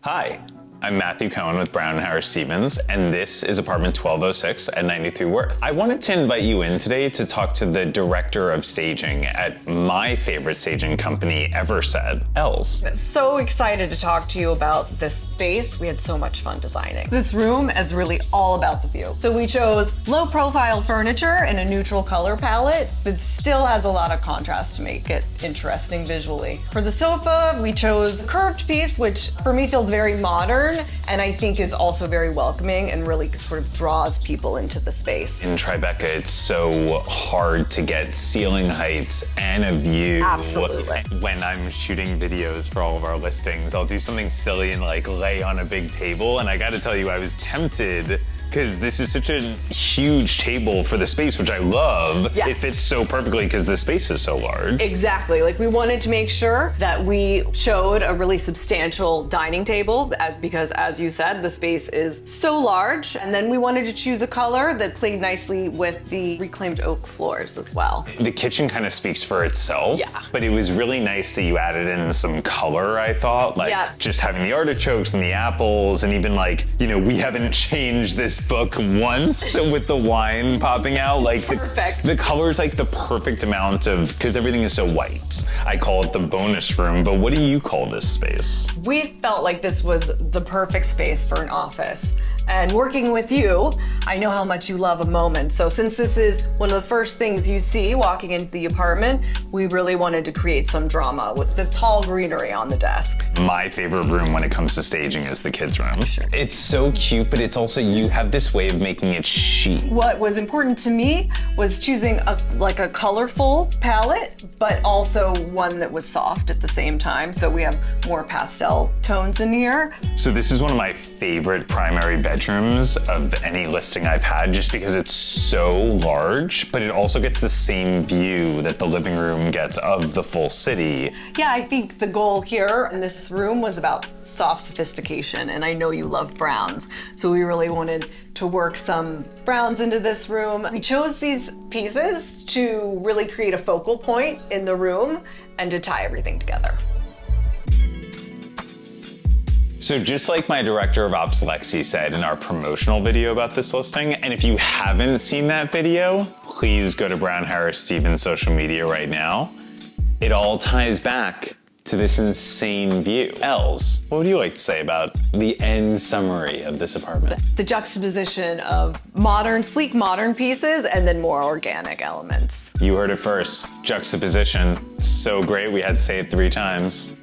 Hi, I'm Matthew Cohen with Brown Harris Stevens, and this is apartment 1206 at 93 Worth. I wanted to invite you in today to talk to the director of staging at my favorite staging company, Everset, Els. So excited to talk to you about this space. We had so much fun designing. This room is really all about the view. So we chose low profile furniture and a neutral color palette, but still has a lot of contrast to make it interesting visually. For the sofa, we chose a curved piece, which for me feels very modern, and I think is also very welcoming and really sort of draws people into the space. In Tribeca, it's so hard to get ceiling heights and a view. Absolutely. When I'm shooting videos for all of our listings, I'll do something silly and like lay on a big table, and I gotta tell you, I was tempted because this is such a huge table for the space, which I love. Yeah. It fits so perfectly because the space is so large. Exactly. Like, we wanted to make sure that we showed a really substantial dining table because, as you said, the space is so large. And then we wanted to choose a color that played nicely with the reclaimed oak floors as well. The kitchen kind of speaks for itself. Yeah. But it was really nice that you added in some color, I thought. Like, just having the artichokes and the apples, and even like, you know, we haven't changed this book once with the wine popping out. Like, Perfect. The color's like the perfect amount of, because everything is so white. I call it the bonus room, but what do you call this space? We felt like this was the perfect space for an office. And working with you, I know how much you love a moment. So since this is one of the first things you see walking into the apartment, we really wanted to create some drama with the tall greenery on the desk. My favorite room when it comes to staging is the kids' room. Sure. It's so cute, but it's also, you have this way of making it chic. What was important to me was choosing a colorful palette, but also one that was soft at the same time. So we have more pastel tones in here. So this is one of my favorite primary bedrooms of any listing I've had, just because it's so large, but it also gets the same view that the living room gets of the full city. Yeah, I think the goal here in this room was about soft sophistication, and I know you love browns, so we really wanted to work some browns into this room. We chose these pieces to really create a focal point in the room and to tie everything together. So just like my director of ops, Lexi, said in our promotional video about this listing, and if you haven't seen that video, please go to Brown Harris Stevens social media right now. It all ties back to this insane view. Els, what would you like to say about the end summary of this apartment? The juxtaposition of modern, sleek modern pieces and then more organic elements. You heard it first, juxtaposition. So great, we had to say it 3 times.